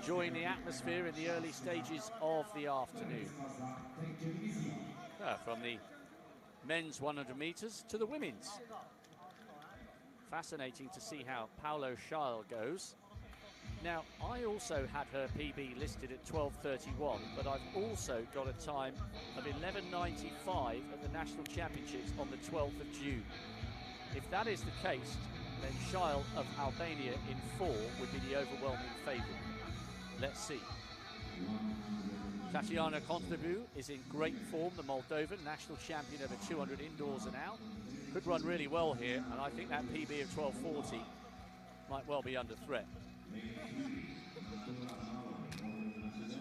enjoying the atmosphere in the early stages of the afternoon. From the men's 100 meters to the women's. Fascinating to see how Paulo Scheil goes. Now, I also had her PB listed at 12:31, but I've also got a time of 11:95 at the National Championships on the 12th of June. If that is the case, then Scheil of Albania in 4 would be the overwhelming favourite. Let's see. Tatiana Contabu is in great form, the Moldovan national champion over 200 indoors and out. Could run really well here, and I think that PB of 12:40 might well be under threat.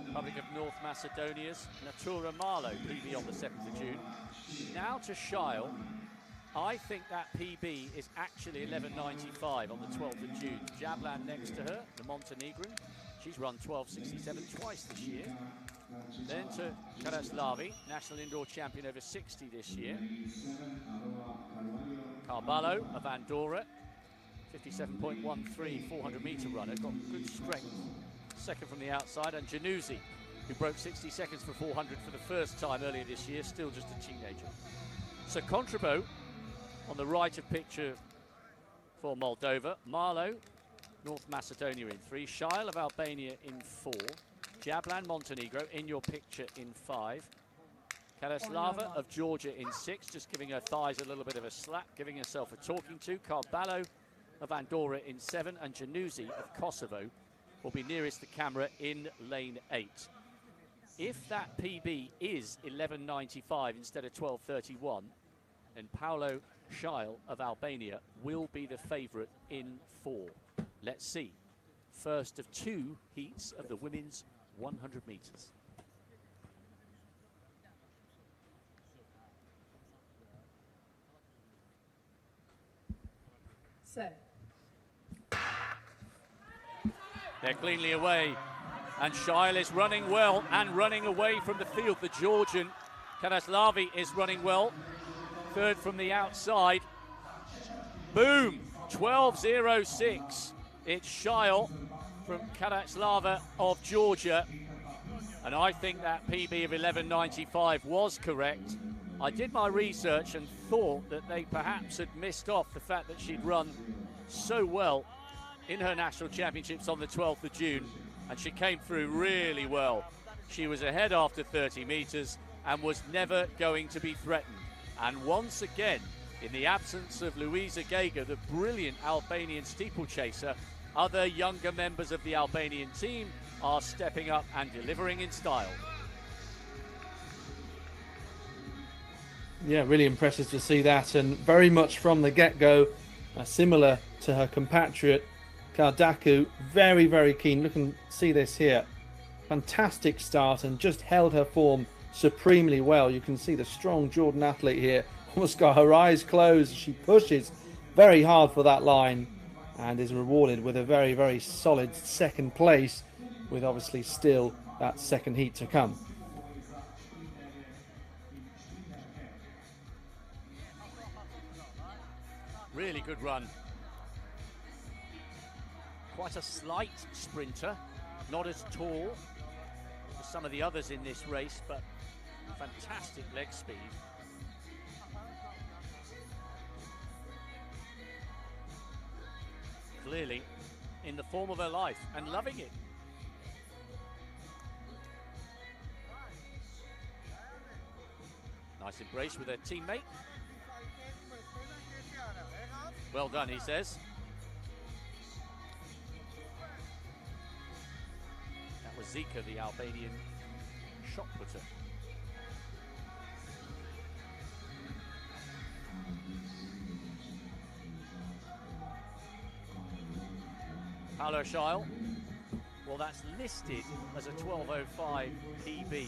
Republic of North Macedonia's Natura Marlow, PB on the 7th of June. Now to Scheil. I think that PB is actually 11:95 on the 12th of June. Jablan next to her, the Montenegrin. She's run 12:67 twice this year. Then to Karaslavi, national indoor champion over 60 this year. Carballo of Andorra, 57.13 400-meter runner, got good strength. Second from the outside, and Januzzi, who broke 60 seconds for 400 for the first time earlier this year, still just a teenager. So Contrabo on the right of picture for Moldova. Marlow, North Macedonia in 3. Scheil of Albania in 4. Jablan, Montenegro in your picture in 5. Karaslava of Georgia in 6, just giving her thighs a little bit of a slap, giving herself a talking to. Carballo of Andorra in 7, and Januzzi of Kosovo will be nearest the camera in lane 8. If that PB is 11:95 instead of 12:31, then Paulo Scheil of Albania will be the favourite in 4. Let's see. First of 2 heats of the women's 100 metres. They're cleanly away, and Scheil is running well and running away from the field. The Georgian Karaslavi is running well. Third from the outside. Boom! 12:06. It's Scheil from Karaslava of Georgia. And I think that PB of 11:95 was correct. I did my research and thought that they perhaps had missed off the fact that she'd run so well in her national championships on the 12th of June. And she came through really well. She was ahead after 30 metres and was never going to be threatened. And once again, in the absence of Luisa Gega, the brilliant Albanian steeplechaser, other younger members of the Albanian team are stepping up and delivering in style. Yeah, really impressive to see that, and very much from the get-go, similar to her compatriot Kardaku, very, very keen. Look and see this here. Fantastic start and just held her form supremely well. You can see the strong Jordan athlete here. Almost got her eyes closed. She pushes very hard for that line and is rewarded with a very, very solid second place, with obviously still that second heat to come. Really good run. Quite a slight sprinter, not as tall as some of the others in this race, but fantastic leg speed. Clearly in the form of her life and loving it. Nice embrace with her teammate. Well done, he says. That was Zika, the Albanian shot putter. Paulo Scheil, well, that's listed as a 12:05 PB.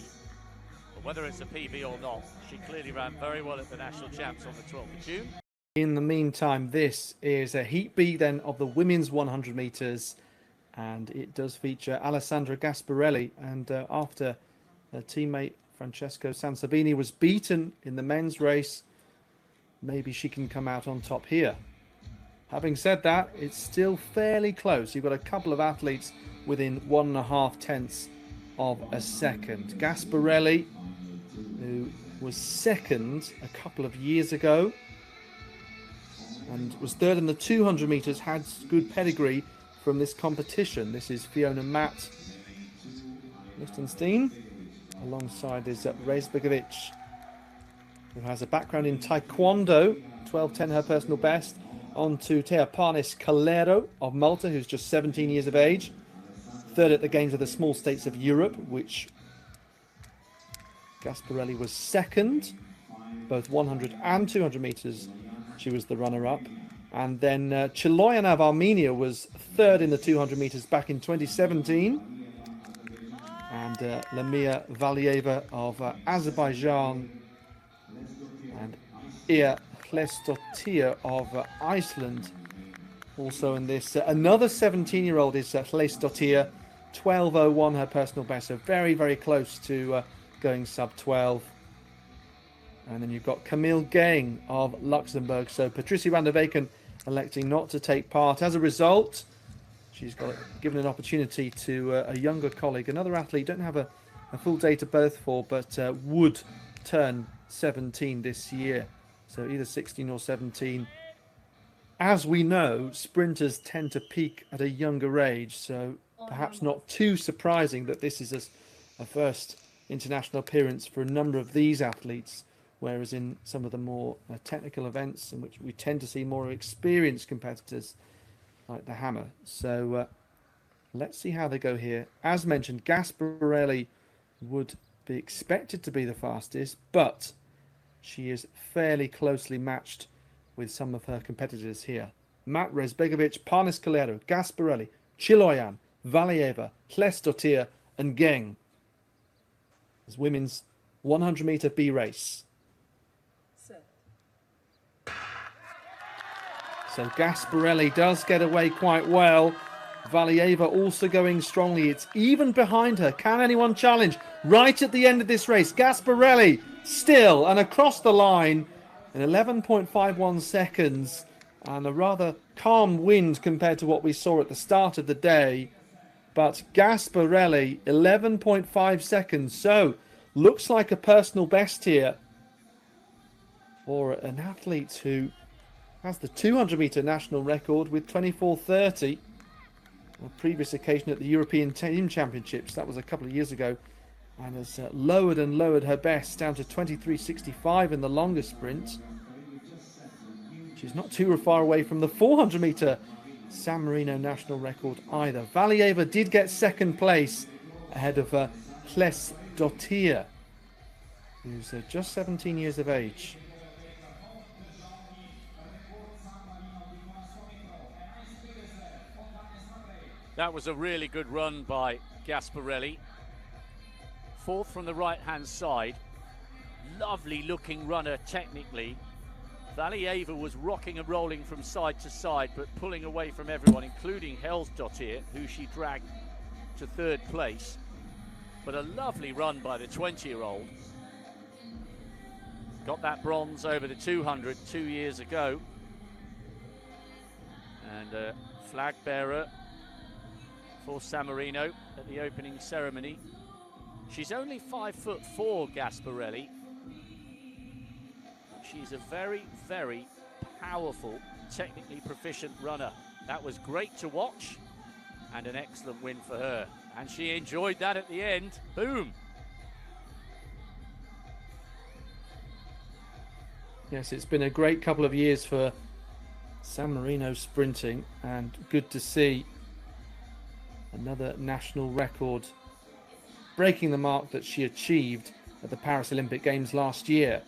But whether it's a PB or not, she clearly ran very well at the national champs on the 12th of June. In the meantime, this is a Heat B then of the women's 100 metres, and it does feature Alessandra Gasparelli. And after her teammate Francesco Sansabini was beaten in the men's race, maybe she can come out on top here. Having said that, it's still fairly close. You've got a couple of athletes within 1.5 tenths of a second. Gasparelli, who was second a couple of years ago and was third in the 200 metres, had good pedigree from this competition. This is Fiona Matt Lichtenstein, alongside is Rezbegovic, who has a background in Taekwondo, 12.10 her personal best. On to Teapanis Calero of Malta, who's just 17 years of age. Third at the Games of the Small States of Europe, which Gasparelli was second. Both 100 and 200 metres, she was the runner-up. And then Chiloyan of Armenia was third in the 200 metres back in 2017. And Lamia Valieva of Azerbaijan and Ia Hlesdottir of Iceland. Also in this, another 17-year-old is Hlesdottir, 12.01 her personal best, so very, very close to going sub-12. And then you've got Camille Gaing of Luxembourg. So Patricia van der Weken electing not to take part. As a result, she's got given an opportunity to a younger colleague, another athlete, don't have a full date of birth for, but would turn 17 this year. So either 16 or 17. As we know, sprinters tend to peak at a younger age, so perhaps not too surprising that this is a first international appearance for a number of these athletes, whereas in some of the more technical events in which we tend to see more experienced competitors like the hammer. So let's see how they go here. As mentioned, Gasparelli would be expected to be the fastest, but she is fairly closely matched with some of her competitors here. Matt Rezbegovic, Panis Calero, Gasparelli, Chiloyan, Valieva, Hlesdottir and Geng. As women's 100 metre B race. So Gasparelli does get away quite well. Valieva also going strongly. It's even behind her. Can anyone challenge? Right at the end of this race, Gasparelli still and across the line in 11.51 seconds, and a rather calm wind compared to what we saw at the start of the day. But Gasparelli, 11.5 seconds. So looks like a personal best here for an athlete who has the 200 metre national record with 24.30. On a previous occasion at the European Team Championships, that was a couple of years ago, and has lowered and lowered her best down to 23.65 in the longest sprint. She's not too far away from the 400 metre San Marino national record either. Valieva did get second place ahead of Hlesdottir, who's just 17 years of age. That was a really good run by Gasparelli. Fourth from the right-hand side. Lovely looking runner technically. Valieva was rocking and rolling from side to side, but pulling away from everyone, including Hlesdottir, who she dragged to third place. But a lovely run by the 20-year-old. Got that bronze over the 200 2 years ago. And flag bearer for San Marino at the opening ceremony. She's only 5'4", Gasparelli. She's a very, very powerful, technically proficient runner. That was great to watch and an excellent win for her. And she enjoyed that at the end. Boom. Yes, it's been a great couple of years for San Marino sprinting, and good to see another national record breaking the mark that she achieved at the Paris Olympic Games last year.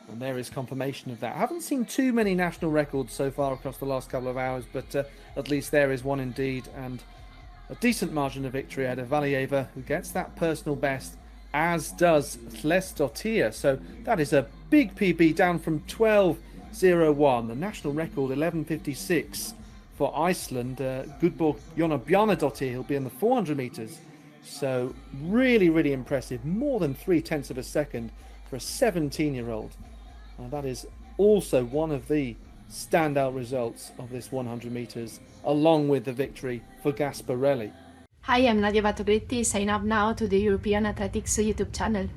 And there is confirmation of that. I haven't seen too many national records so far across the last couple of hours, but at least there is one indeed, and a decent margin of victory ahead of Valieva, who gets that personal best, as does Hlesdottir. So that is a big PB, down from 12.01. The national record 11.56 for Iceland. Gudborg Jonna Bjarnadottir, he'll be in the 400 metres. So really, really impressive. More than 0.3 of a second for a 17-year-old. That is also one of the standout results of this 100 meters, along with the victory for Gasparelli. Hi, I'm Nadia Batogritti. Sign up now to the European Athletics YouTube channel.